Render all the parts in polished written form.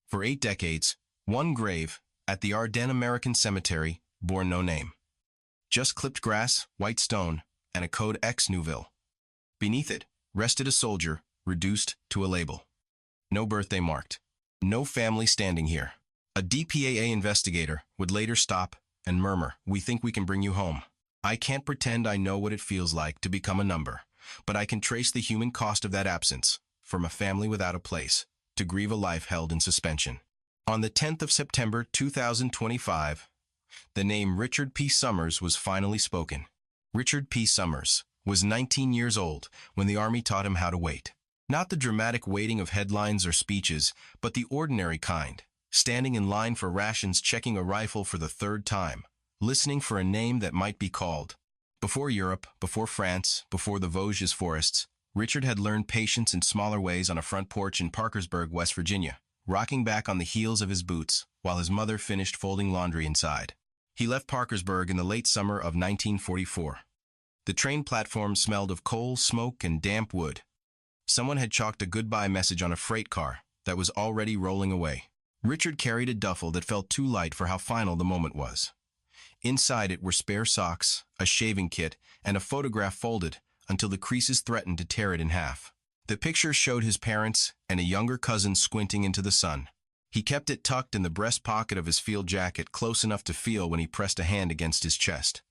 For 8 decades, one grave, at the Ardennes American Cemetery, bore no name. Just clipped grass, white stone, and a code X Neuville. Beneath it, rested a soldier, reduced to a label. No birthday marked. No family standing here. A DPAA investigator would later stop and murmur, "We think we can bring you home." I can't pretend I know what it feels like to become a number, but I can trace the human cost of that absence, from a family without a place, to grieve a life held in suspension. On the 10th of September 2025, the name Richard P. Summers was finally spoken. Richard P. Summers was 19 years old when the Army taught him how to wait. Not the dramatic waiting of headlines or speeches, but the ordinary kind, standing in line for rations, checking a rifle for the 3rd time, listening for a name that might be called. Before Europe, before France, before the Vosges forests, Richard had learned patience in smaller ways on a front porch in Parkersburg, West Virginia, rocking back on the heels of his boots while his mother finished folding laundry inside. He left Parkersburg in the late summer of 1944. The train platform smelled of coal, smoke, and damp wood. Someone had chalked a goodbye message on a freight car that was already rolling away. Richard carried a duffel that felt too light for how final the moment was. Inside it were spare socks, a shaving kit, and a photograph folded until the creases threatened to tear it in half. The picture showed his parents and a younger cousin squinting into the sun. He kept it tucked in the breast pocket of his field jacket, close enough to feel when he pressed a hand against his chest.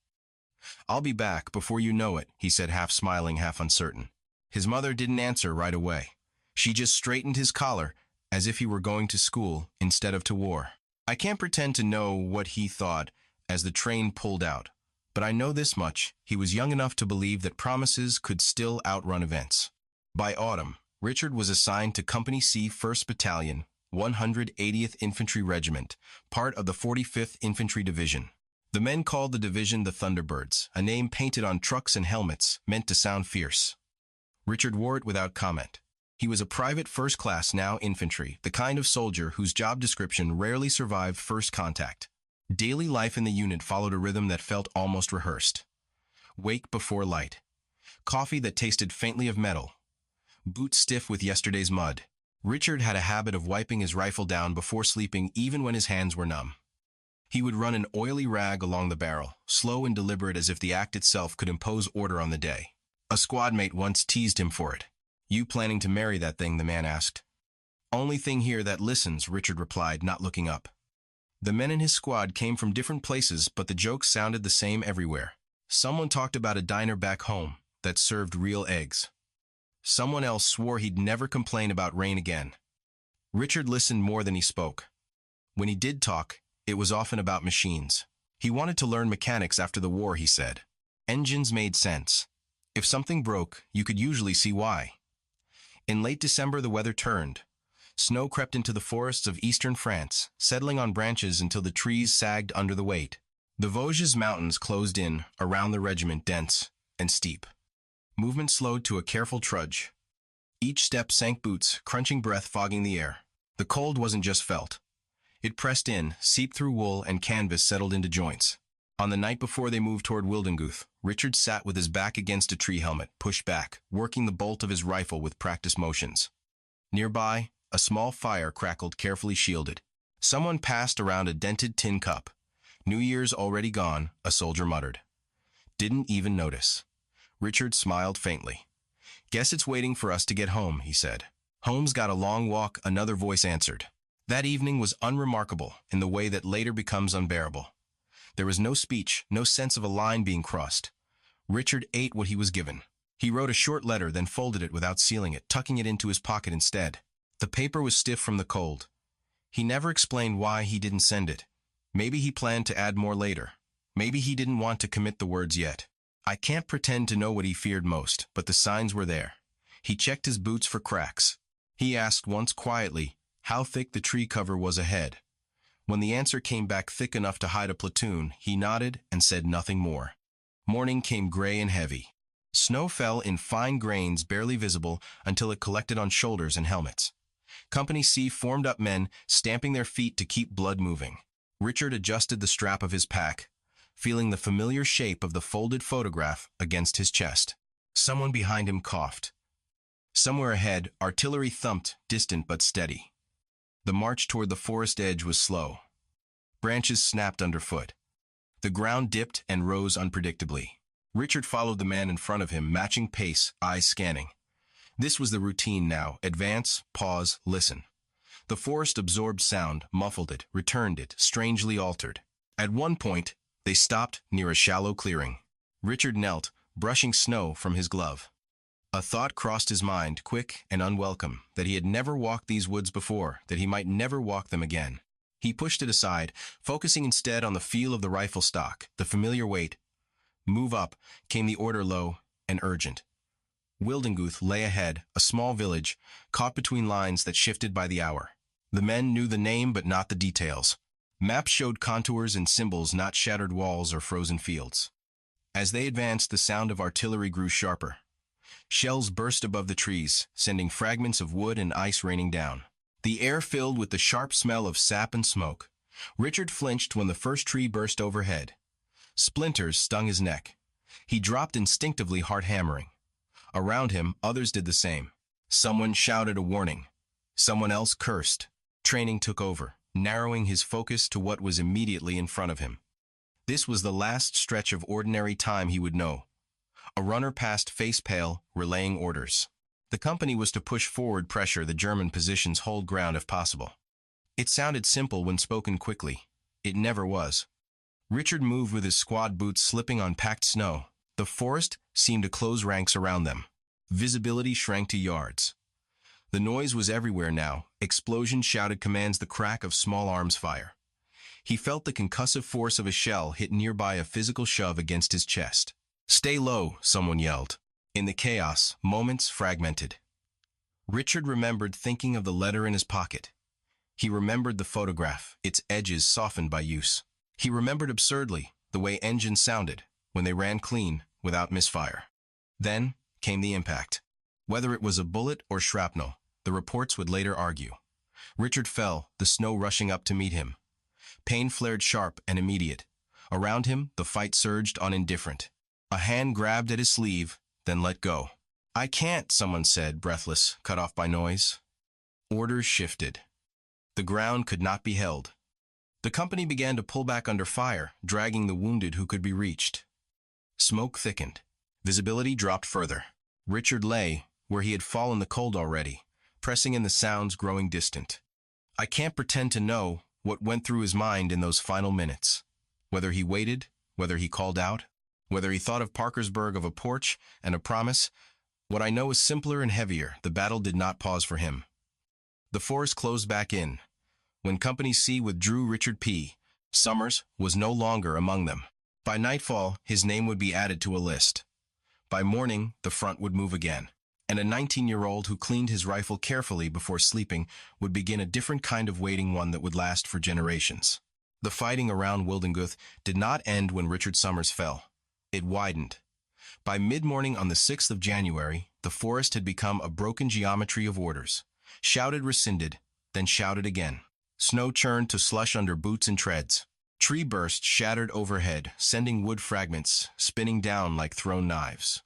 "I'll be back before you know it," he said, half smiling, half uncertain. His mother didn't answer right away. She just straightened his collar, as if he were going to school instead of to war. I can't pretend to know what he thought as the train pulled out, but I know this much: he was young enough to believe that promises could still outrun events. By autumn, Richard was assigned to Company C, 1st Battalion, 180th Infantry Regiment, part of the 45th Infantry Division. The men called the division the Thunderbirds, a name painted on trucks and helmets, meant to sound fierce. Richard wore it without comment. He was a private first class, now infantry, the kind of soldier whose job description rarely survived first contact. Daily life in the unit followed a rhythm that felt almost rehearsed. Wake before light. Coffee that tasted faintly of metal. Boots stiff with yesterday's mud. Richard had a habit of wiping his rifle down before sleeping, even when his hands were numb. He would run an oily rag along the barrel, slow and deliberate, as if the act itself could impose order on the day. A squad mate once teased him for it. "You planning to marry that thing?" the man asked. "Only thing here that listens," Richard replied, not looking up. The men in his squad came from different places, but the jokes sounded the same everywhere. Someone talked about a diner back home that served real eggs. Someone else swore he'd never complain about rain again. Richard listened more than he spoke. When he did talk, it was often about machines. He wanted to learn mechanics after the war, he said. Engines made sense. If something broke, you could usually see why. In late December, the weather turned. Snow crept into the forests of eastern France, settling on branches until the trees sagged under the weight. The Vosges mountains closed in around the regiment, dense and steep. Movement slowed to a careful trudge. Each step sank boots, crunching breath fogging the air. The cold wasn't just felt. It pressed in, seeped through wool, and canvas settled into joints. On the night before they moved toward Wildenguth, Richard sat with his back against a tree helmet, pushed back, working the bolt of his rifle with practiced motions. Nearby, a small fire crackled, carefully shielded. Someone passed around a dented tin cup. "New Year's already gone," a soldier muttered. "Didn't even notice." Richard smiled faintly. "Guess it's waiting for us to get home," he said. "Home's got a long walk," another voice answered. That evening was unremarkable in the way that later becomes unbearable. There was no speech, no sense of a line being crossed. Richard ate what he was given. He wrote a short letter, then folded it without sealing it, tucking it into his pocket instead. The paper was stiff from the cold. He never explained why he didn't send it. Maybe he planned to add more later. Maybe he didn't want to commit the words yet. I can't pretend to know what he feared most, but the signs were there. He checked his boots for cracks. He asked once quietly how thick the tree cover was ahead. When the answer came back thick enough to hide a platoon, he nodded and said nothing more. Morning came gray and heavy. Snow fell in fine grains, barely visible until it collected on shoulders and helmets. Company C formed up, men stamping their feet to keep blood moving. Richard adjusted the strap of his pack, feeling the familiar shape of the folded photograph against his chest. Someone behind him coughed. Somewhere ahead, artillery thumped, distant but steady. The march toward the forest edge was slow. Branches snapped underfoot. The ground dipped and rose unpredictably. Richard followed the man in front of him, matching pace, eyes scanning. This was the routine now: advance, pause, listen. The forest absorbed sound, muffled it, returned it, strangely altered. At one point, they stopped near a shallow clearing. Richard knelt, brushing snow from his glove. A thought crossed his mind, quick and unwelcome, that he had never walked these woods before, that he might never walk them again. He pushed it aside, focusing instead on the feel of the rifle stock, the familiar weight. "Move up," came the order, low and urgent. Wildenguth lay ahead, a small village, caught between lines that shifted by the hour. The men knew the name but not the details. Maps showed contours and symbols, not shattered walls or frozen fields. As they advanced, the sound of artillery grew sharper. Shells burst above the trees, sending fragments of wood and ice raining down. The air filled with the sharp smell of sap and smoke. Richard flinched when the first tree burst overhead. Splinters stung his neck. He dropped instinctively, heart hammering. Around him, others did the same. Someone shouted a warning. Someone else cursed. Training took over, narrowing his focus to what was immediately in front of him. This was the last stretch of ordinary time he would know. A runner passed, face pale, relaying orders. The company was to push forward, pressure the German positions, hold ground if possible. It sounded simple when spoken quickly. It never was. Richard moved with his squad boots slipping on packed snow. The forest seemed to close ranks around them. Visibility shrank to yards. The noise was everywhere now. Explosions, shouted commands, the crack of small arms fire. He felt the concussive force of a shell hit nearby, a physical shove against his chest. "Stay low," someone yelled. In the chaos, moments fragmented. Richard remembered thinking of the letter in his pocket. He remembered the photograph, its edges softened by use. He remembered absurdly the way engines sounded when they ran clean, without misfire. Then came the impact. Whether it was a bullet or shrapnel, the reports would later argue. Richard fell, the snow rushing up to meet him. Pain flared sharp and immediate. Around him, the fight surged on, indifferent. A hand grabbed at his sleeve, then let go. "I can't," someone said, breathless, cut off by noise. Orders shifted. The ground could not be held. The company began to pull back under fire, dragging the wounded who could be reached. Smoke thickened. Visibility dropped further. Richard lay where he had fallen, the cold already, pressing in the sounds growing distant. I can't pretend to know what went through his mind in those final minutes. Whether he waited, whether he called out, whether he thought of Parkersburg, of a porch and a promise. What I know is simpler and heavier. The battle did not pause for him. The forest closed back in. When Company C withdrew, Richard P. Summers was no longer among them. By nightfall, his name would be added to a list. By morning, the front would move again, and a 19-year-old who cleaned his rifle carefully before sleeping would begin a different kind of waiting, one that would last for generations. The fighting around Wildenguth did not end when Richard Summers fell. It widened. By mid-morning on the 6th of January, the forest had become a broken geometry of orders. Shouted, rescinded, then shouted again. Snow churned to slush under boots and treads. Tree bursts shattered overhead, sending wood fragments spinning down like thrown knives.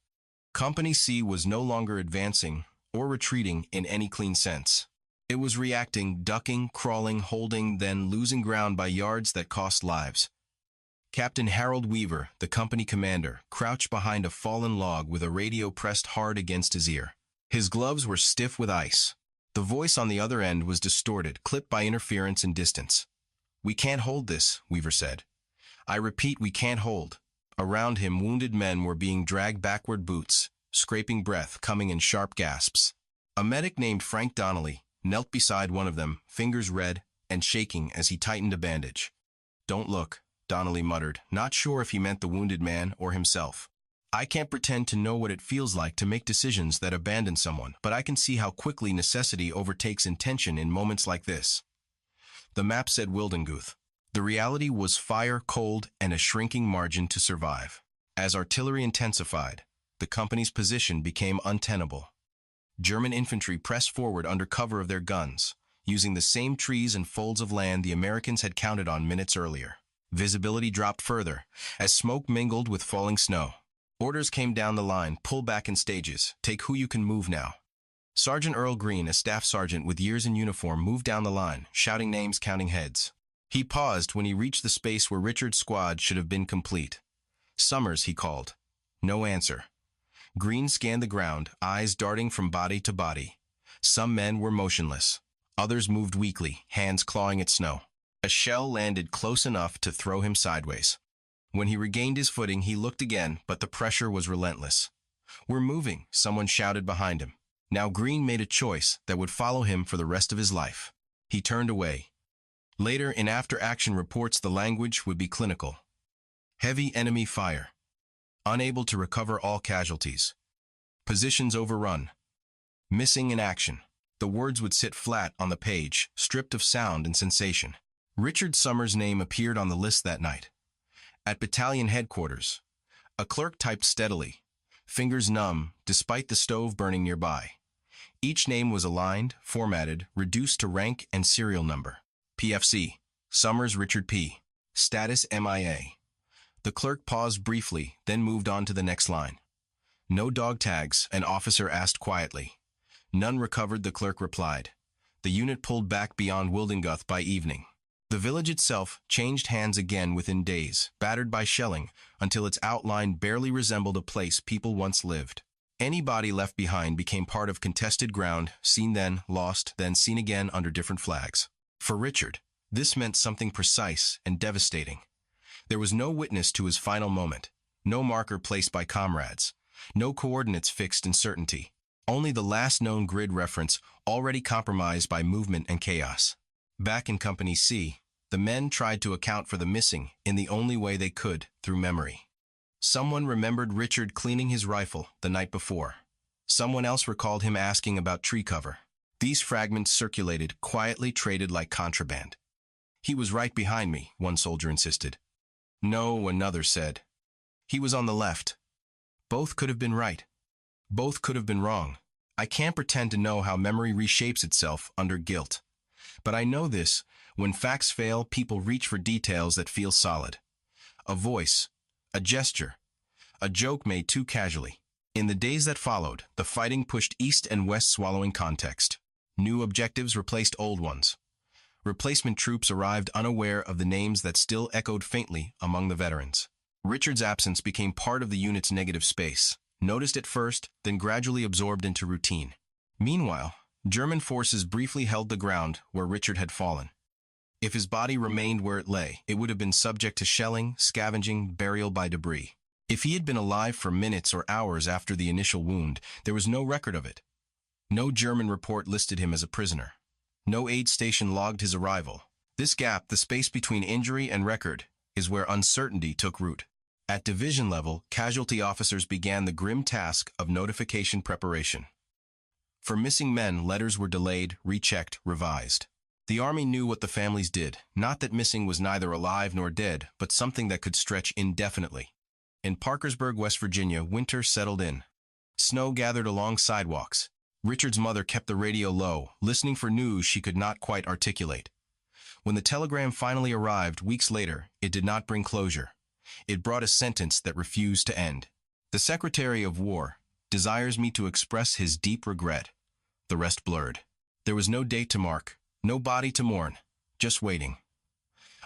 Company C was no longer advancing or retreating in any clean sense. It was reacting, ducking, crawling, holding, then losing ground by yards that cost lives. Captain Harold Weaver, the company commander, crouched behind a fallen log with a radio pressed hard against his ear. His gloves were stiff with ice. The voice on the other end was distorted, clipped by interference and distance. "We can't hold this," Weaver said. "I repeat, we can't hold." Around him, wounded men were being dragged backward, boots, scraping breath, coming in sharp gasps. A medic named Frank Donnelly knelt beside one of them, fingers red and shaking as he tightened a bandage. "Don't look," Donnelly muttered, not sure if he meant the wounded man or himself. "I can't pretend to know what it feels like to make decisions that abandon someone, but I can see how quickly necessity overtakes intention in moments like this." The map said Wildenguth. The reality was fire, cold, and a shrinking margin to survive. As artillery intensified, the company's position became untenable. German infantry pressed forward under cover of their guns, using the same trees and folds of land the Americans had counted on minutes earlier. Visibility dropped further, as smoke mingled with falling snow. Orders came down the line: pull back in stages, take who you can move now. Sergeant Earl Green, a staff sergeant with years in uniform, moved down the line, shouting names, counting heads. He paused when he reached the space where Richard's squad should have been complete. "Summers," he called. No answer. Green scanned the ground, eyes darting from body to body. Some men were motionless. Others moved weakly, hands clawing at snow. A shell landed close enough to throw him sideways. When he regained his footing, he looked again, but the pressure was relentless. "We're moving," someone shouted behind him. Now Green made a choice that would follow him for the rest of his life. He turned away. Later, in after-action reports, the language would be clinical. Heavy enemy fire. Unable to recover all casualties. Positions overrun. Missing in action. The words would sit flat on the page, stripped of sound and sensation. Richard Summers' name appeared on the list that night. At battalion headquarters, a clerk typed steadily, fingers numb despite the stove burning nearby. Each name was aligned, formatted, reduced to rank and serial number. PFC, Summers Richard P. Status MIA. The clerk paused briefly, then moved on to the next line. "No dog tags," an officer asked quietly. "None recovered," the clerk replied. The unit pulled back beyond Wildenguth by evening. The village itself changed hands again within days, battered by shelling, until its outline barely resembled a place people once lived. Any body left behind became part of contested ground, seen then, lost, then seen again under different flags. For Richard, this meant something precise and devastating. There was no witness to his final moment, no marker placed by comrades, no coordinates fixed in certainty, only the last known grid reference already compromised by movement and chaos. Back in Company C, the men tried to account for the missing in the only way they could, through memory. Someone remembered Richard cleaning his rifle the night before. Someone else recalled him asking about tree cover. These fragments circulated, quietly traded like contraband. "He was right behind me," one soldier insisted. "No," another said. "He was on the left." Both could have been right. Both could have been wrong. I can't pretend to know how memory reshapes itself under guilt. But I know this: when facts fail, people reach for details that feel solid. A voice, a gesture, a joke made too casually. In the days that followed, the fighting pushed east and west, swallowing context. New objectives replaced old ones. Replacement troops arrived unaware of the names that still echoed faintly among the veterans. Richard's absence became part of the unit's negative space, noticed at first, then gradually absorbed into routine. Meanwhile, German forces briefly held the ground where Richard had fallen. If his body remained where it lay, it would have been subject to shelling, scavenging, burial by debris. If he had been alive for minutes or hours after the initial wound, there was no record of it. No German report listed him as a prisoner. No aid station logged his arrival. This gap, the space between injury and record, is where uncertainty took root. At division level, casualty officers began the grim task of notification preparation. For missing men, letters were delayed, rechecked, revised. The Army knew what the families did, not that missing was neither alive nor dead, but something that could stretch indefinitely. In Parkersburg, West Virginia, winter settled in. Snow gathered along sidewalks. Richard's mother kept the radio low, listening for news she could not quite articulate. When the telegram finally arrived weeks later, it did not bring closure. It brought a sentence that refused to end. "The Secretary of War desires me to express his deep regret." The rest blurred. There was no date to mark, no body to mourn, just waiting.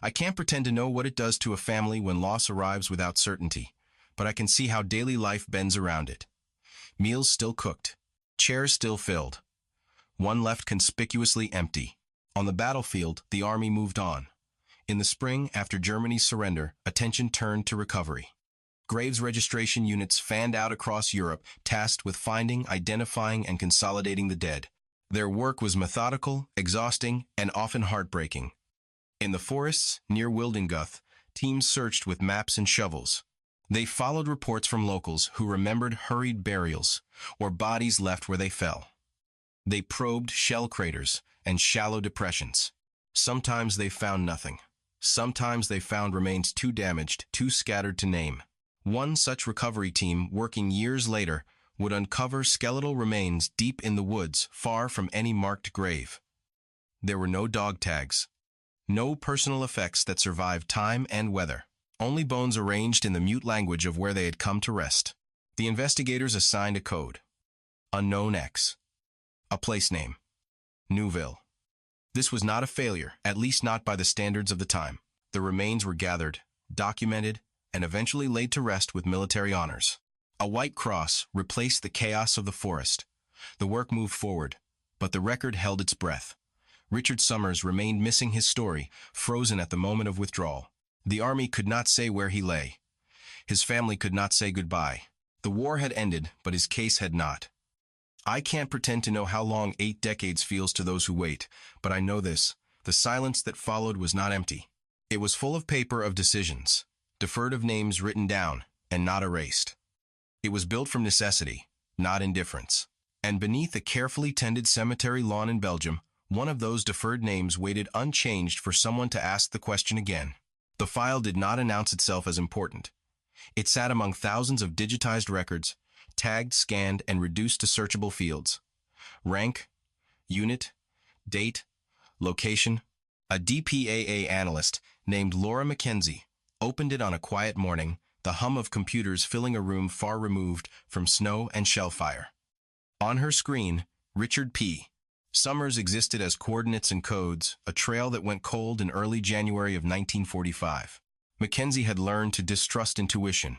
I can't pretend to know what it does to a family when loss arrives without certainty, but I can see how daily life bends around it. Meals still cooked. Chairs still filled. One left conspicuously empty. On the battlefield, the Army moved on. In the spring, after Germany's surrender, attention turned to recovery. Graves registration units fanned out across Europe, tasked with finding, identifying, and consolidating the dead. Their work was methodical, exhausting, and often heartbreaking. In the forests, near Wildenguth, teams searched with maps and shovels. They followed reports from locals who remembered hurried burials or bodies left where they fell. They probed shell craters and shallow depressions. Sometimes they found nothing. Sometimes they found remains too damaged, too scattered to name. One such recovery team, working years later, would uncover skeletal remains deep in the woods, far from any marked grave. There were no dog tags, no personal effects that survived time and weather. Only bones arranged in the mute language of where they had come to rest. The investigators assigned a code. Unknown X. A place name. Neuville. This was not a failure, at least not by the standards of the time. The remains were gathered, documented, and eventually laid to rest with military honors. A white cross replaced the chaos of the forest. The work moved forward, but the record held its breath. Richard Summers remained missing, his story, frozen at the moment of withdrawal. The army could not say where he lay. His family could not say goodbye. The war had ended, but his case had not. I can't pretend to know how long 8 decades feels to those who wait, but I know this: the silence that followed was not empty. It was full of paper, of decisions, deferred, of names written down and not erased. It was built from necessity, not indifference. And beneath a carefully tended cemetery lawn in Belgium, one of those deferred names waited unchanged for someone to ask the question again. The file did not announce itself as important. It sat among thousands of digitized records, tagged, scanned, and reduced to searchable fields. Rank, unit, date, location. A DPAA analyst named Laura Mackenzie opened it on a quiet morning, the hum of computers filling a room far removed from snow and shell fire. On her screen, Richard P. Summers existed as coordinates and codes, a trail that went cold in early January of 1945. Mackenzie had learned to distrust intuition.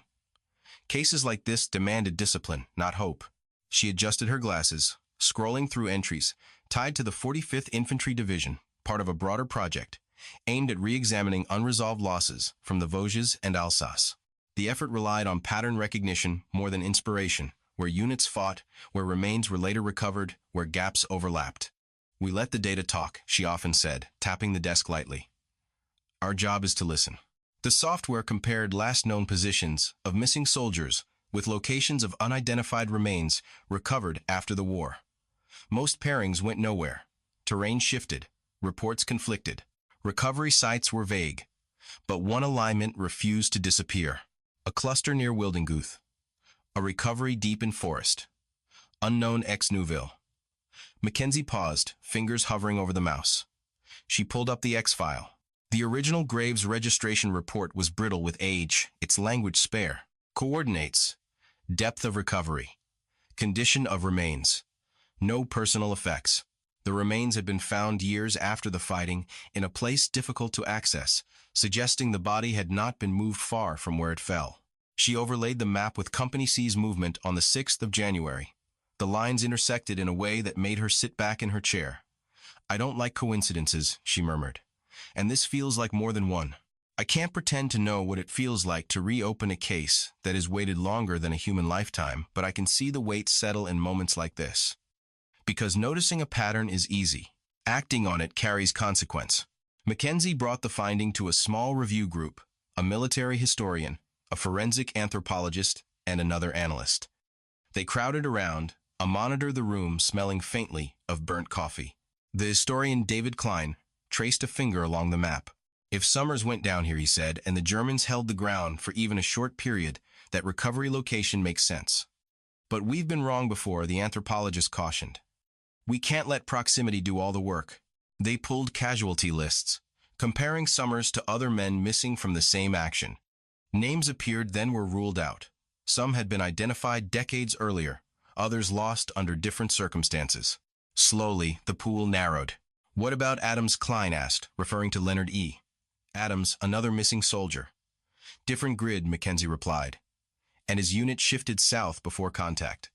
Cases like this demanded discipline, not hope. She adjusted her glasses, scrolling through entries tied to the 45th Infantry Division, part of a broader project aimed at re-examining unresolved losses from the Vosges and Alsace. The effort relied on pattern recognition more than inspiration, where units fought, where remains were later recovered, where gaps overlapped. "We let the data talk," she often said, tapping the desk lightly. "Our job is to listen." The software compared last known positions of missing soldiers with locations of unidentified remains recovered after the war. Most pairings went nowhere. Terrain shifted. Reports conflicted. Recovery sites were vague. But one alignment refused to disappear. A cluster near Wildenguth. A recovery deep in forest. Unknown ex Neuville. Mackenzie paused, fingers hovering over the mouse. She pulled up the X file. The original Graves registration report was brittle with age, its language spare. Coordinates. Depth of recovery. Condition of remains. No personal effects. The remains had been found years after the fighting in a place difficult to access, suggesting the body had not been moved far from where it fell. She overlaid the map with Company C's movement on the 6th of January. The lines intersected in a way that made her sit back in her chair. "I don't like coincidences," she murmured. "And this feels like more than one. I can't pretend to know what it feels like to reopen a case that has waited longer than a human lifetime, but I can see the weight settle in moments like this. Because noticing a pattern is easy. Acting on it carries consequence." Mackenzie brought the finding to a small review group, a military historian, a forensic anthropologist, and another analyst. They crowded around, a monitor the room smelling faintly of burnt coffee. The historian David Klein traced a finger along the map. "If Summers went down here," he said, "and the Germans held the ground for even a short period, that recovery location makes sense. But we've been wrong before," the anthropologist cautioned. "We can't let proximity do all the work." They pulled casualty lists, comparing Summers to other men missing from the same action. Names appeared, then were ruled out. Some had been identified decades earlier, others lost under different circumstances. Slowly, the pool narrowed. "What about Adams?" Klein asked, referring to Leonard E. Adams, another missing soldier. "Different grid," Mackenzie replied. "And his unit shifted south before contact."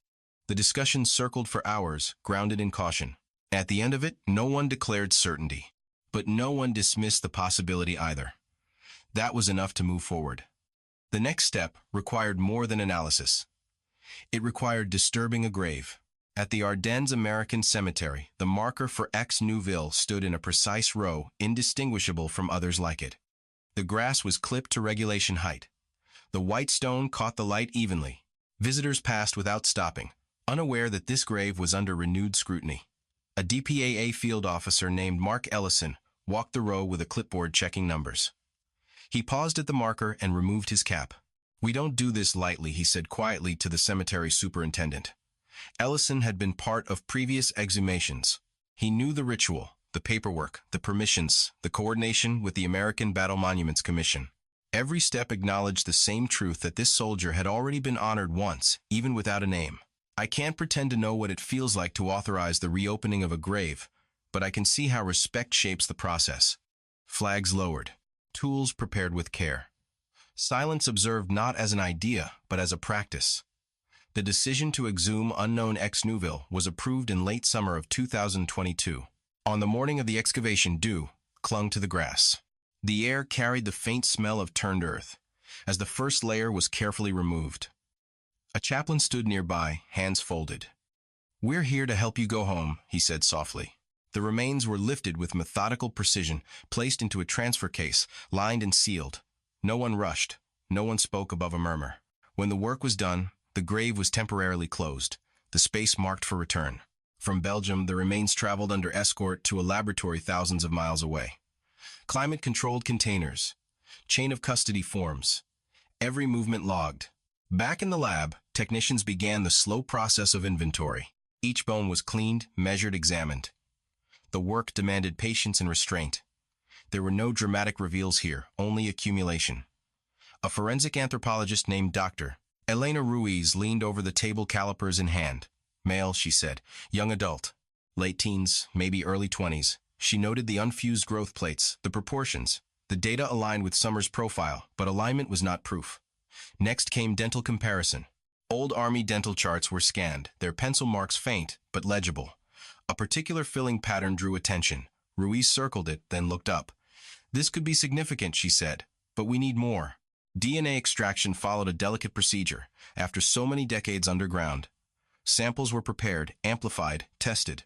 The discussion circled for hours, grounded in caution. At the end of it, no one declared certainty. But no one dismissed the possibility either. That was enough to move forward. The next step required more than analysis. It required disturbing a grave. At the Ardennes American Cemetery, the marker for ex Neuville stood in a precise row, indistinguishable from others like it. The grass was clipped to regulation height. The white stone caught the light evenly. Visitors passed without stopping, unaware that this grave was under renewed scrutiny. A DPAA field officer named Mark Ellison walked the row with a clipboard checking numbers. He paused at the marker and removed his cap. "We don't do this lightly," he said quietly to the cemetery superintendent. Ellison had been part of previous exhumations. He knew the ritual, the paperwork, the permissions, the coordination with the American Battle Monuments Commission. Every step acknowledged the same truth, that this soldier had already been honored once, even without a name. I can't pretend to know what it feels like to authorize the reopening of a grave, but I can see how respect shapes the process. Flags lowered. Tools prepared with care. Silence observed not as an idea, but as a practice. The decision to exhume unknown ex nihilo was approved in late summer of 2022. On the morning of the excavation, dew clung to the grass. The air carried the faint smell of turned earth, as the first layer was carefully removed. A chaplain stood nearby, hands folded. "We're here to help you go home," he said softly. The remains were lifted with methodical precision, placed into a transfer case, lined and sealed. No one rushed. No one spoke above a murmur. When the work was done, the grave was temporarily closed, the space marked for return. From Belgium, the remains traveled under escort to a laboratory thousands of miles away. Climate-controlled containers. Chain of custody forms. Every movement logged. Back in the lab, technicians began the slow process of inventory. Each bone was cleaned, measured, examined. The work demanded patience and restraint. There were no dramatic reveals here, only accumulation. A forensic anthropologist named Dr. Elena Ruiz leaned over the table, calipers in hand. "Male," she said. "Young adult. Late teens, maybe early 20s. She noted the unfused growth plates, the proportions. The data aligned with Summers' profile, but alignment was not proof. Next came dental comparison. Old Army dental charts were scanned, their pencil marks faint, but legible. A particular filling pattern drew attention. Ruiz circled it, then looked up. "This could be significant," she said, "but we need more." DNA extraction followed a delicate procedure, after so many decades underground. Samples were prepared, amplified, tested.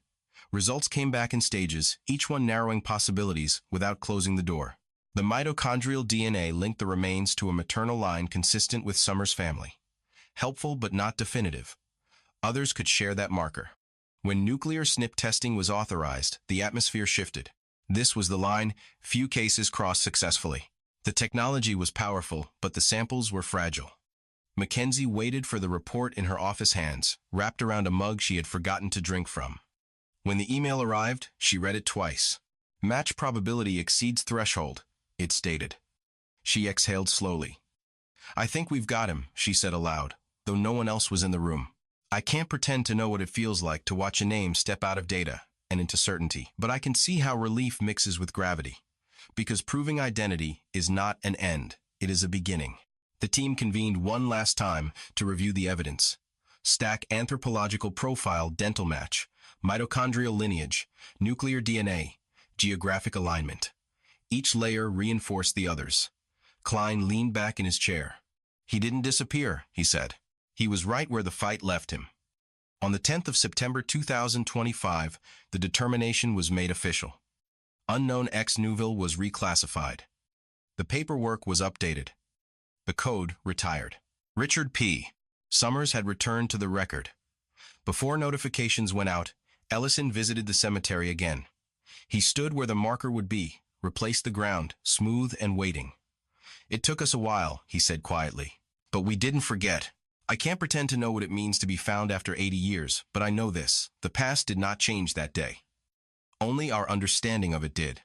Results came back in stages, each one narrowing possibilities without closing the door. The mitochondrial DNA linked the remains to a maternal line consistent with Summers' family. Helpful but not definitive. Others could share that marker. When nuclear SNP testing was authorized, the atmosphere shifted. This was the line: few cases crossed successfully. The technology was powerful, but the samples were fragile. Mackenzie waited for the report in her office hands, wrapped around a mug she had forgotten to drink from. When the email arrived, she read it twice. "Match probability exceeds threshold," it stated. She exhaled slowly. "I think we've got him," she said aloud, though no one else was in the room. "I can't pretend to know what it feels like to watch a name step out of data and into certainty, but I can see how relief mixes with gravity. Because proving identity is not an end, it is a beginning." The team convened one last time to review the evidence. Stack anthropological profile, dental match, mitochondrial lineage, nuclear DNA, geographic alignment. Each layer reinforced the others. Klein leaned back in his chair. "He didn't disappear," he said. "He was right where the fight left him." On the 10th of September 2025, the determination was made official. Unknown ex nihilo was reclassified. The paperwork was updated. The code retired. Richard P. Summers had returned to the record. Before notifications went out, Ellison visited the cemetery again. He stood where the marker would be, replaced the ground, smooth and waiting. "It took us a while," he said quietly, "but we didn't forget. I can't pretend to know what it means to be found after 80 years, but I know this: the past did not change that day. Only our understanding of it did.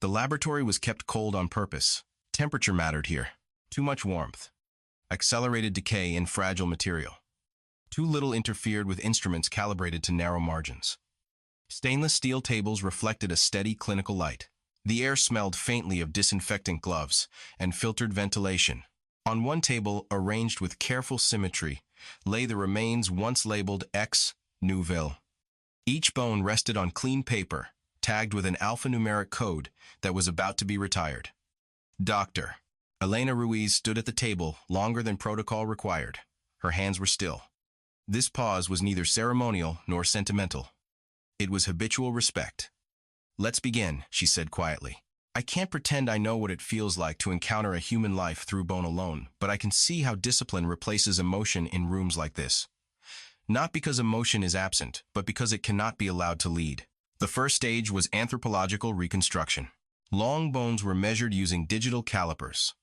The laboratory was kept cold on purpose. Temperature mattered here. Too much warmth. Accelerated decay in fragile material. Too little interfered with instruments calibrated to narrow margins. Stainless steel tables reflected a steady clinical light. The air smelled faintly of disinfectant gloves and filtered ventilation. On one table, arranged with careful symmetry, lay the remains once labeled ex nihilo. Each bone rested on clean paper, tagged with an alphanumeric code that was about to be retired. Dr. Elena Ruiz stood at the table longer than protocol required. Her hands were still. This pause was neither ceremonial nor sentimental. It was habitual respect. "Let's begin," she said quietly. "I can't pretend I know what it feels like to encounter a human life through bone alone, but I can see how discipline replaces emotion in rooms like this. Not because emotion is absent, but because it cannot be allowed to lead." The first stage was anthropological reconstruction. Long bones were measured using digital calipers.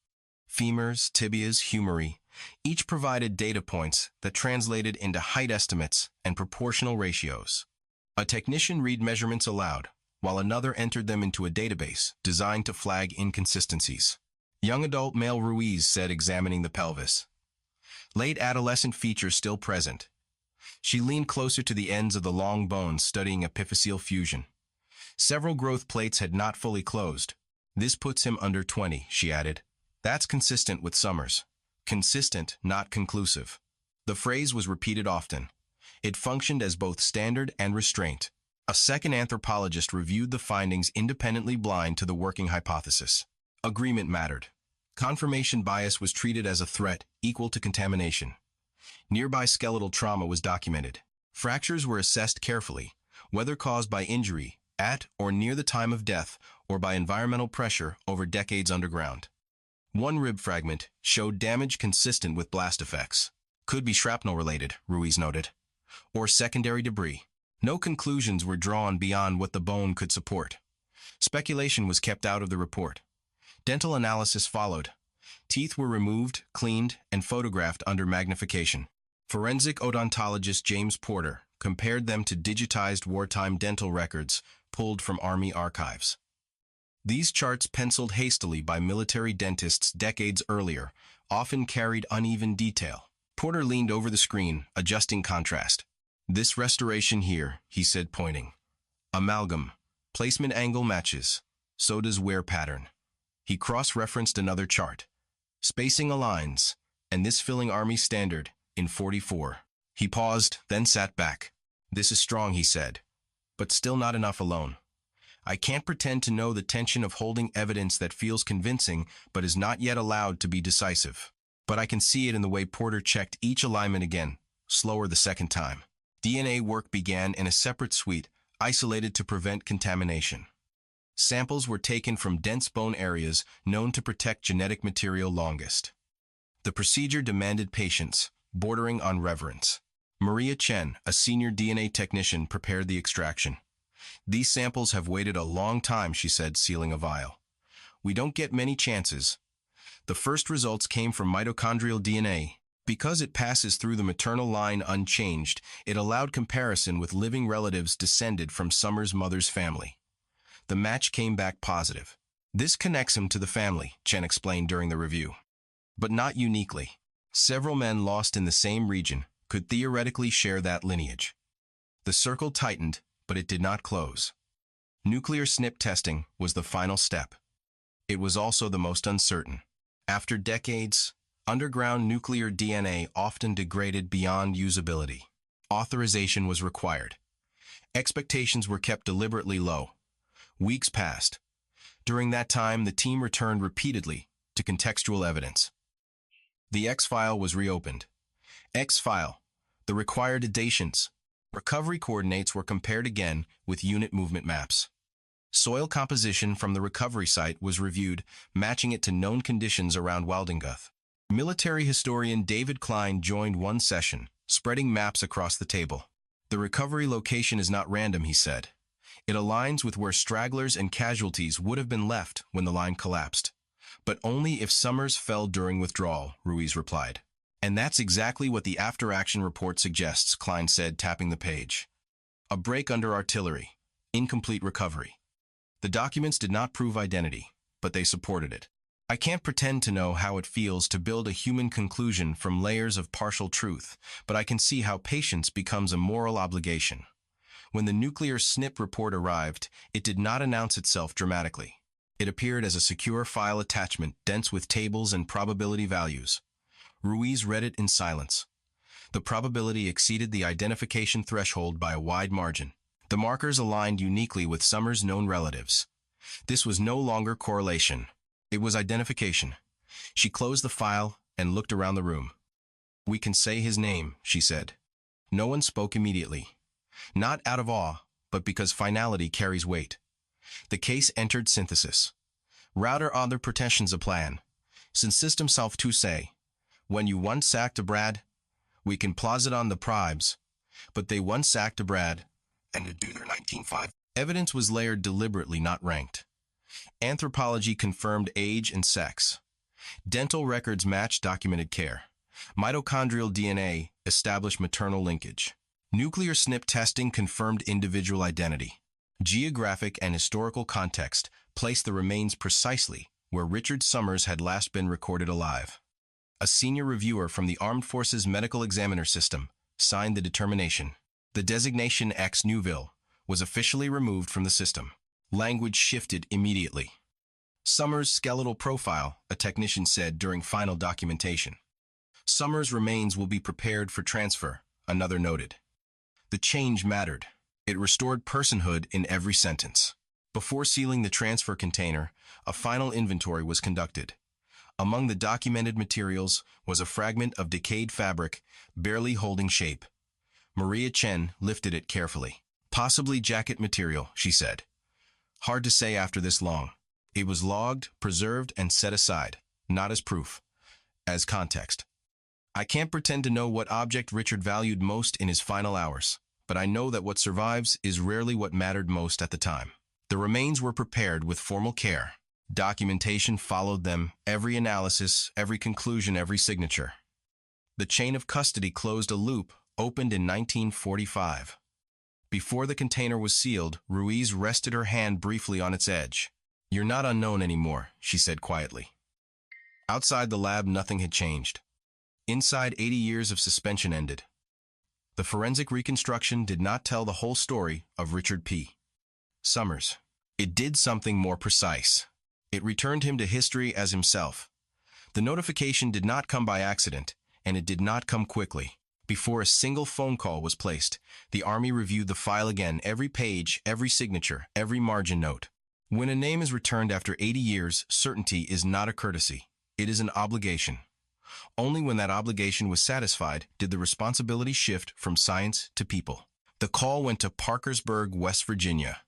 Femurs, tibias, humeri, each provided data points that translated into height estimates and proportional ratios. A technician read measurements aloud, while another entered them into a database designed to flag inconsistencies. "Young adult male," Ruiz said, examining the pelvis. "Late adolescent features still present. She leaned closer to the ends of the long bones, studying epiphyseal fusion. Several growth plates had not fully closed. This puts him under 20, she added. That's consistent with Summers. Consistent, not conclusive. The phrase was repeated often. It functioned as both standard and restraint. A second anthropologist reviewed the findings, independently blind to the working hypothesis. Agreement mattered. Confirmation bias was treated as a threat equal to contamination. Nearby skeletal trauma was documented. Fractures were assessed carefully, whether caused by injury at or near the time of death or by environmental pressure over decades underground. One rib fragment showed damage consistent with blast effects. Could be shrapnel-related, Ruiz noted, or secondary debris. No conclusions were drawn beyond what the bone could support. Speculation was kept out of the report. Dental analysis followed. Teeth were removed, cleaned, and photographed under magnification. Forensic odontologist James Porter compared them to digitized wartime dental records pulled from Army archives. These charts, penciled hastily by military dentists decades earlier, often carried uneven detail. Porter leaned over the screen, adjusting contrast. This restoration here, he said, pointing. Amalgam. Placement angle matches. So does wear pattern. He cross-referenced another chart. Spacing aligns, and this filling Army standard in 44. He paused, then sat back. This is strong, he said, but still not enough alone. I can't pretend to know the tension of holding evidence that feels convincing but is not yet allowed to be decisive. But I can see it in the way Porter checked each alignment again, slower the second time. DNA work began in a separate suite, isolated to prevent contamination. Samples were taken from dense bone areas known to protect genetic material longest. The procedure demanded patience, bordering on reverence. Maria Chen, a senior DNA technician, prepared the extraction. These samples have waited a long time, she said, sealing a vial. We don't get many chances. The first results came from mitochondrial DNA. Because it passes through the maternal line unchanged, it allowed comparison with living relatives descended from Summers' mother's family. The match came back positive. This connects him to the family, Chen explained during the review. But not uniquely. Several men lost in the same region could theoretically share that lineage. The circle tightened, but it did not close. Nuclear SNP testing was the final step. It was also the most uncertain. After decades, underground nuclear DNA often degraded beyond usability. Authorization was required. Expectations were kept deliberately low. Weeks passed. During that time, the team returned repeatedly to contextual evidence. The X-file was reopened. X-file, the required datations. Recovery coordinates were compared again with unit movement maps. Soil composition from the recovery site was reviewed, matching it to known conditions around Wildenguth. Military historian David Klein joined one session, spreading maps across the table. The recovery location is not random, he said. It aligns with where stragglers and casualties would have been left when the line collapsed. But only if Summers fell during withdrawal, Ruiz replied. And that's exactly what the after-action report suggests, Klein said, tapping the page. A break under artillery. Incomplete recovery. The documents did not prove identity, but they supported it. I can't pretend to know how it feels to build a human conclusion from layers of partial truth, but I can see how patience becomes a moral obligation. When the nuclear SNP report arrived, it did not announce itself dramatically. It appeared as a secure file attachment dense with tables and probability values. Ruiz read it in silence. The probability exceeded the identification threshold by a wide margin. The markers aligned uniquely with Summers' known relatives. This was no longer correlation. It was identification. She closed the file and looked around the room. We can say his name, she said. No one spoke immediately. Not out of awe, but because finality carries weight. The case entered synthesis. Router other pretensions a plan. Since system self to say, when you once sacked a Brad, we can plause it on the pribes, but they once sacked a Brad, and to do their 1905. Evidence was layered deliberately, not ranked. Anthropology confirmed age and sex. Dental records matched documented care. Mitochondrial DNA established maternal linkage. Nuclear SNP testing confirmed individual identity. Geographic and historical context placed the remains precisely where Richard Summers had last been recorded alive. A senior reviewer from the Armed Forces Medical Examiner System, signed the determination. The designation X Neuville was officially removed from the system. Language shifted immediately. Summers' skeletal profile, a technician said during final documentation. Summers' remains will be prepared for transfer, another noted. The change mattered. It restored personhood in every sentence. Before sealing the transfer container, a final inventory was conducted. Among the documented materials was a fragment of decayed fabric, barely holding shape. Maria Chen lifted it carefully. Possibly jacket material, she said. Hard to say after this long. It was logged, preserved, and set aside, not as proof, as context. I can't pretend to know what object Richard valued most in his final hours, but I know that what survives is rarely what mattered most at the time. The remains were prepared with formal care. Documentation followed them, every analysis, every conclusion, every signature. The chain of custody closed a loop, opened in 1945. Before the container was sealed, Ruiz rested her hand briefly on its edge. "You're not unknown anymore," she said quietly. Outside the lab, nothing had changed. Inside, 80 years of suspension ended. The forensic reconstruction did not tell the whole story of Richard P. Summers. It did something more precise. It returned him to history as himself. The notification did not come by accident, and it did not come quickly. Before a single phone call was placed, the Army reviewed the file again, every page, every signature, every margin note. When a name is returned after 80 years, certainty is not a courtesy. It is an obligation. Only when that obligation was satisfied did the responsibility shift from science to people. The call went to Parkersburg, West Virginia.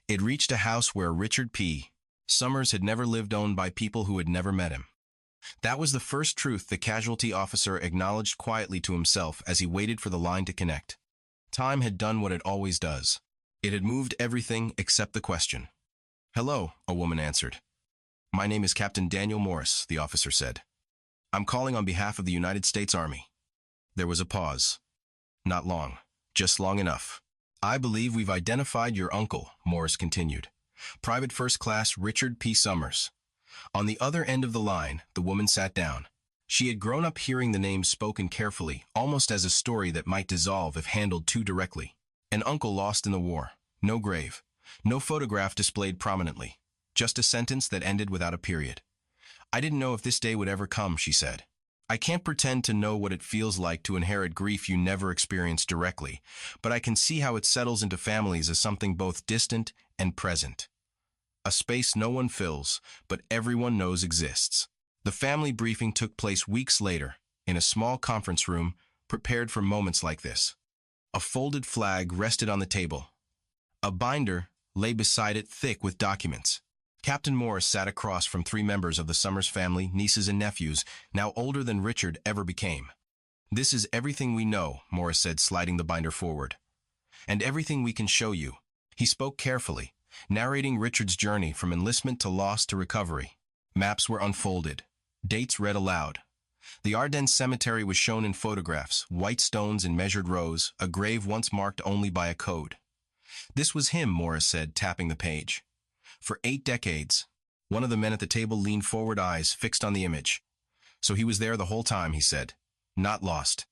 It reached a house where Richard P. Summers had never lived, owned by people who had never met him. That was the first truth the casualty officer acknowledged quietly to himself as he waited for the line to connect. Time had done what it always does. It had moved everything except the question. "Hello," a woman answered. "My name is Captain Daniel Morris," the officer said. "I'm calling on behalf of the United States Army." There was a pause. Not long, just long enough. "I believe we've identified your uncle," Morris continued. "Private First Class Richard P. Summers." On the other end of the line, the woman sat down. She had grown up hearing the name spoken carefully, almost as a story that might dissolve if handled too directly. An uncle lost in the war. No grave. No photograph displayed prominently. Just a sentence that ended without a period. "I didn't know if this day would ever come," she said. "I can't pretend to know what it feels like to inherit grief you never experienced directly, but I can see how it settles into families as something both distant and present. A space no one fills, but everyone knows exists." The family briefing took place weeks later, in a small conference room prepared for moments like this. A folded flag rested on the table. A binder lay beside it, thick with documents. Captain Morris sat across from 3 members of the Summers family, nieces and nephews, now older than Richard ever became. "This is everything we know," Morris said, sliding the binder forward. "And everything we can show you." He spoke carefully, narrating Richard's journey from enlistment to loss to recovery. Maps were unfolded. Dates read aloud. The Ardennes Cemetery was shown in photographs, white stones in measured rows, a grave once marked only by a code. "This was him," Morris said, tapping the page. "For 8 decades. One of the men at the table leaned forward, eyes fixed on the image. "So he was there the whole time," he said. "Not lost.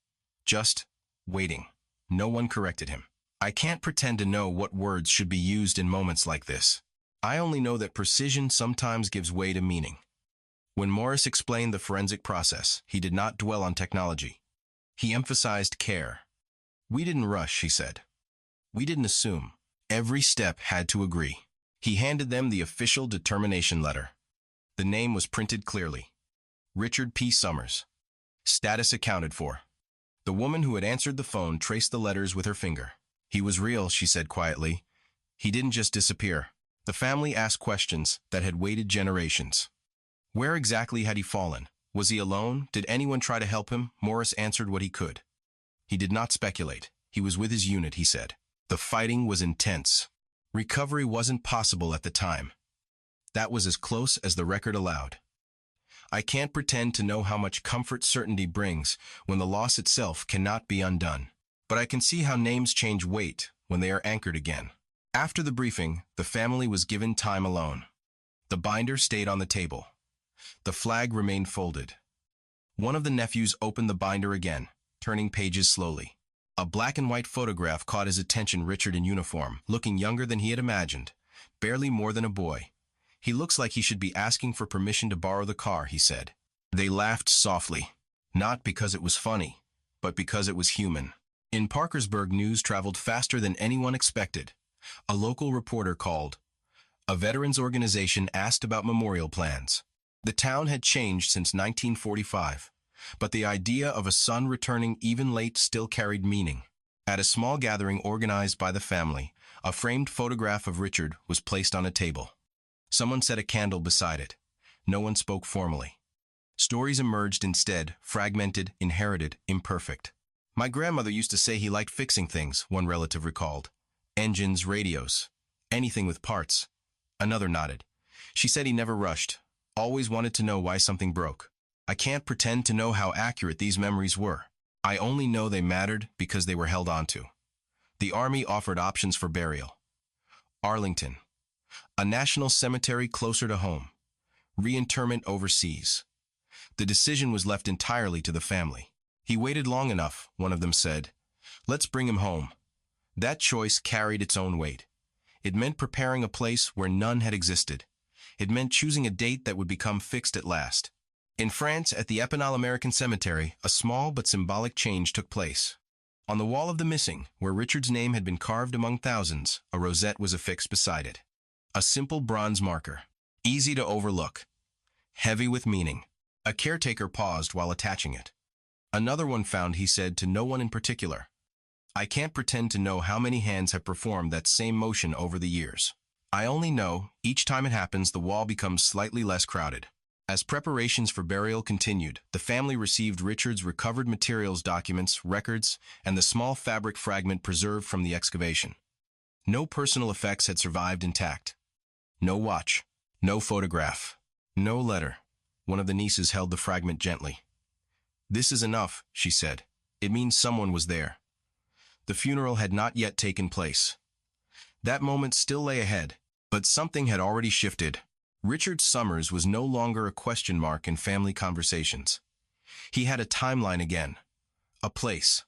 Just waiting." No one corrected him. I can't pretend to know what words should be used in moments like this. I only know that precision sometimes gives way to meaning. When Morris explained the forensic process, he did not dwell on technology. He emphasized care. "We didn't rush," he said. "We didn't assume. Every step had to agree." He handed them the official determination letter. The name was printed clearly. Richard P. Summers. Status accounted for. The woman who had answered the phone traced the letters with her finger. "He was real," she said quietly. "He didn't just disappear." The family asked questions that had waited generations. Where exactly had he fallen? Was he alone? Did anyone try to help him? Morris answered what he could. He did not speculate. He was with his unit, he said. The fighting was intense. Recovery wasn't possible at the time. That was as close as the record allowed. I can't pretend to know how much comfort certainty brings when the loss itself cannot be undone. But I can see how names change weight when they are anchored again. After the briefing, the family was given time alone. The binder stayed on the table. The flag remained folded. One of the nephews opened the binder again, turning pages slowly. A black and white photograph caught his attention. Richard in uniform, looking younger than he had imagined, barely more than a boy. "He looks like he should be asking for permission to borrow the car," he said. They laughed softly, not because it was funny, but because it was human. In Parkersburg, news traveled faster than anyone expected. A local reporter called. A veterans organization asked about memorial plans. The town had changed since 1945. But the idea of a son returning even late still carried meaning. At a small gathering organized by the family, a framed photograph of Richard was placed on a table. Someone set a candle beside it. No one spoke formally. Stories emerged instead, fragmented, inherited, imperfect. "My grandmother used to say he liked fixing things," one relative recalled. "Engines, radios, anything with parts." Another nodded. "She said he never rushed, always wanted to know why something broke." I can't pretend to know how accurate these memories were. I only know they mattered because they were held onto. The Army offered options for burial. Arlington, a national cemetery closer to home. Reinterment overseas. The decision was left entirely to the family. "He waited long enough," one of them said. "Let's bring him home." That choice carried its own weight. It meant preparing a place where none had existed. It meant choosing a date that would become fixed at last. In France, at the Ardennes American Cemetery, a small but symbolic change took place. On the wall of the missing, where Richard's name had been carved among thousands, a rosette was affixed beside it. A simple bronze marker, easy to overlook, heavy with meaning. A caretaker paused while attaching it. "Another one found," he said, to no one in particular. "I can't pretend to know how many hands have performed that same motion over the years. I only know, each time it happens, the wall becomes slightly less crowded." As preparations for burial continued, the family received Richard's recovered materials, documents, records, and the small fabric fragment preserved from the excavation. No personal effects had survived intact. No watch, no photograph, no letter. One of the nieces held the fragment gently. "This is enough," she said. "It means someone was there." The funeral had not yet taken place. That moment still lay ahead, but something had already shifted. Richard Summers was no longer a question mark in family conversations. He had a timeline again, a place.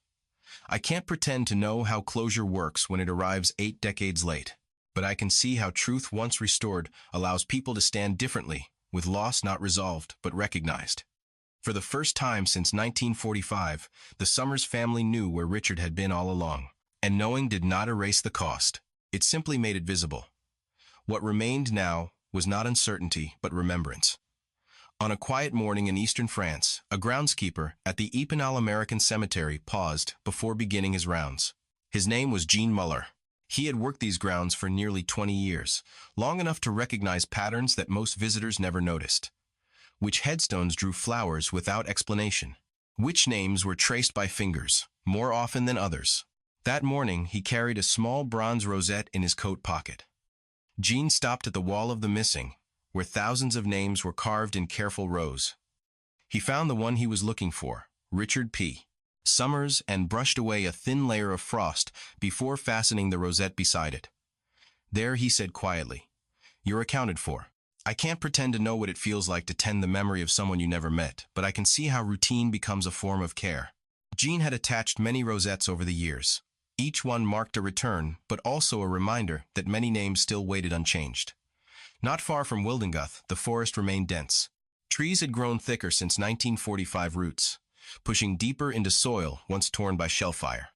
I can't pretend to know how closure works when it arrives 8 decades late, but I can see how truth once restored allows people to stand differently, with loss not resolved but recognized. For the first time since 1945, the Summers family knew where Richard had been all along, and knowing did not erase the cost. It simply made it visible. What remained now was not uncertainty, but remembrance. On a quiet morning in eastern France, a groundskeeper at the Ardennes American Cemetery paused before beginning his rounds. His name was Gene Muller. He had worked these grounds for nearly 20 years, long enough to recognize patterns that most visitors never noticed. Which headstones drew flowers without explanation? Which names were traced by fingers, more often than others? That morning, he carried a small bronze rosette in his coat pocket. Gene stopped at the wall of the missing, where thousands of names were carved in careful rows. He found the one he was looking for, Richard P. Summers, and brushed away a thin layer of frost before fastening the rosette beside it. "There," he said quietly, "you're accounted for." I can't pretend to know what it feels like to tend the memory of someone you never met, but I can see how routine becomes a form of care. Gene had attached many rosettes over the years. Each one marked a return, but also a reminder that many names still waited unchanged. Not far from Wildenguth, the forest remained dense. Trees had grown thicker since 1945 roots, pushing deeper into soil once torn by shellfire.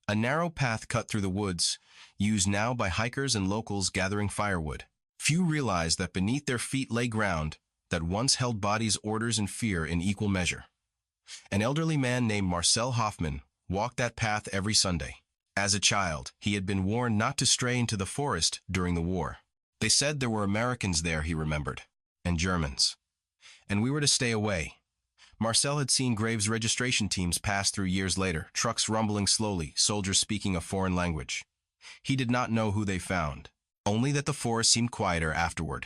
A narrow path cut through the woods, used now by hikers and locals gathering firewood. Few realized that beneath their feet lay ground that once held bodies, orders, and fear in equal measure. An elderly man named Marcel Hoffman walked that path every Sunday. As a child, he had been warned not to stray into the forest during the war. They said there were Americans there, he remembered, and Germans. And we were to stay away. Marcel had seen Graves' registration teams pass through years later, trucks rumbling slowly, soldiers speaking a foreign language. He did not know who they found, only that the forest seemed quieter afterward.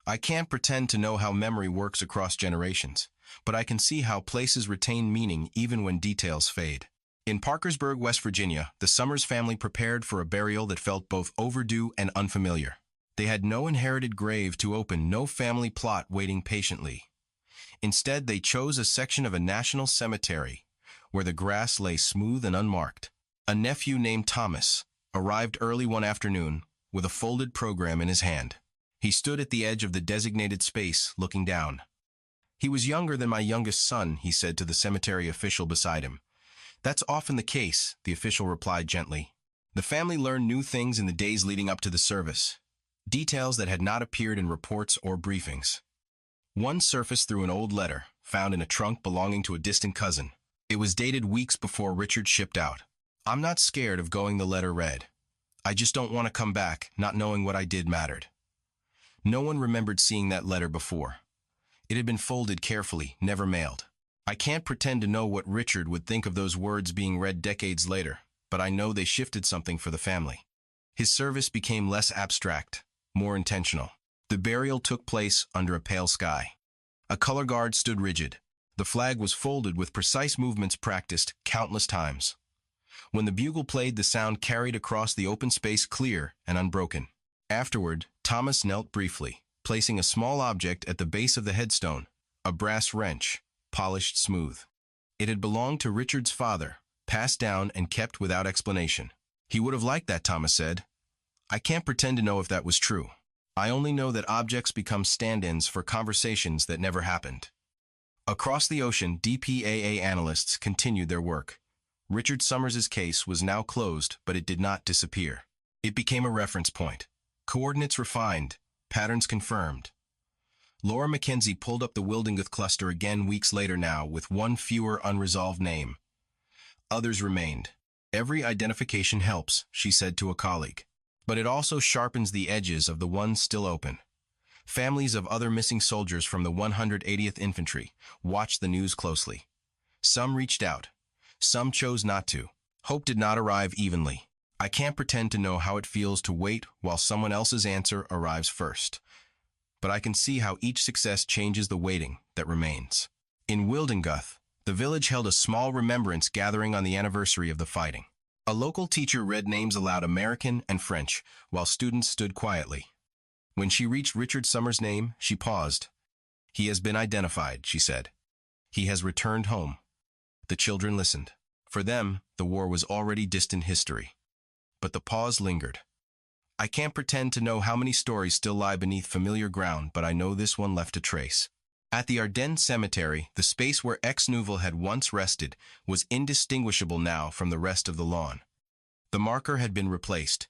I can't pretend to know how memory works across generations, but I can see how places retain meaning even when details fade. In Parkersburg, West Virginia, the Summers family prepared for a burial that felt both overdue and unfamiliar. They had no inherited grave to open, no family plot waiting patiently. Instead, they chose a section of a national cemetery where the grass lay smooth and unmarked. A nephew named Thomas arrived early one afternoon with a folded program in his hand. He stood at the edge of the designated space, looking down. "He was younger than my youngest son," he said to the cemetery official beside him. "That's often the case," the official replied gently. The family learned new things in the days leading up to the service, details that had not appeared in reports or briefings. One surfaced through an old letter, found in a trunk belonging to a distant cousin. It was dated weeks before Richard shipped out. "I'm not scared of going," the letter read. "I just don't want to come back, not knowing what I did mattered." No one remembered seeing that letter before. It had been folded carefully, never mailed. I can't pretend to know what Richard would think of those words being read decades later, but I know they shifted something for the family. His service became less abstract, more intentional. The burial took place under a pale sky. A color guard stood rigid. The flag was folded with precise movements practiced countless times. When the bugle played, the sound carried across the open space clear and unbroken. Afterward, Thomas knelt briefly, placing a small object at the base of the headstone, a brass wrench, polished smooth. It had belonged to Richard's father, passed down and kept without explanation. "He would have liked that," Thomas said. "I can't pretend to know if that was true. I only know that objects become stand-ins for conversations that never happened." Across the ocean, DPAA analysts continued their work. Richard Summers' case was now closed, but it did not disappear. It became a reference point. Coordinates refined, patterns confirmed. Laura Mackenzie pulled up the Wildenguth cluster again weeks later now with one fewer unresolved name. Others remained. "Every identification helps," she said to a colleague. "But it also sharpens the edges of the ones still open." Families of other missing soldiers from the 180th Infantry watched the news closely. Some reached out. Some chose not to. Hope did not arrive evenly. I can't pretend to know how it feels to wait while someone else's answer arrives first. But I can see how each success changes the waiting that remains. In Wildenguth, the village held a small remembrance gathering on the anniversary of the fighting. A local teacher read names aloud, American and French, while students stood quietly. When she reached Richard Summers' name, she paused. "He has been identified," she said. "He has returned home." The children listened. For them, the war was already distant history. But the pause lingered. I can't pretend to know how many stories still lie beneath familiar ground, but I know this one left a trace. At the Ardennes Cemetery, the space where ex-Neuville had once rested was indistinguishable now from the rest of the lawn. The marker had been replaced,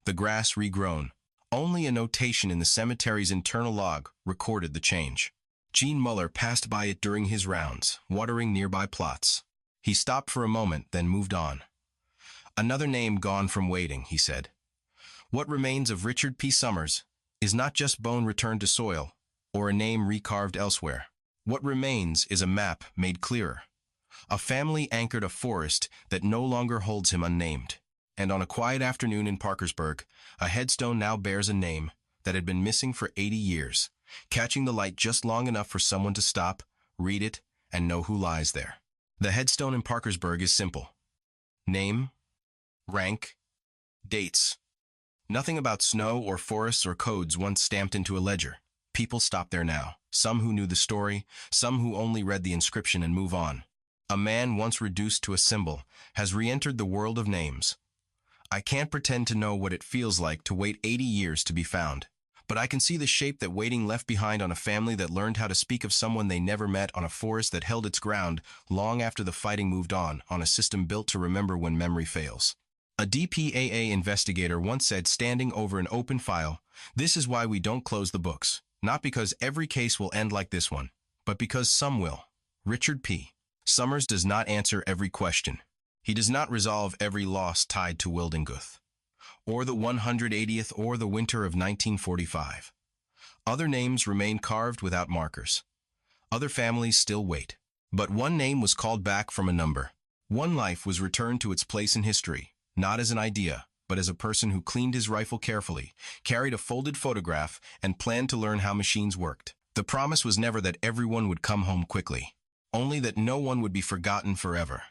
the grass regrown. Only a notation in the cemetery's internal log recorded the change. Gene Muller passed by it during his rounds, watering nearby plots. He stopped for a moment, then moved on. "Another name gone from waiting," he said. "What remains of Richard P. Summers is not just bone returned to soil, or a name recarved elsewhere. What remains is a map made clearer. A family anchored a forest that no longer holds him unnamed. And on a quiet afternoon in Parkersburg, a headstone now bears a name that had been missing for 80 years, catching the light just long enough for someone to stop, read it, and know who lies there. The headstone in Parkersburg is simple. Name, rank, dates. Nothing about snow or forests or codes once stamped into a ledger. People stop there now, some who knew the story, some who only read the inscription and move on. A man once reduced to a symbol has re-entered the world of names. I can't pretend to know what it feels like to wait 80 years to be found, but I can see the shape that waiting left behind on a family that learned how to speak of someone they never met, on a forest that held its ground long after the fighting moved on a system built to remember when memory fails. A DPAA investigator once said, standing over an open file, "This is why we don't close the books. Not because every case will end like this one, but because some will." Richard P. Summers does not answer every question. He does not resolve every loss tied to Wildenguth, or the 180th, or the winter of 1945. Other names remain carved without markers. Other families still wait. But one name was called back from a number. One life was returned to its place in history, not as an idea, but as a person who cleaned his rifle carefully, carried a folded photograph, and planned to learn how machines worked. The promise was never that everyone would come home quickly, only that no one would be forgotten forever.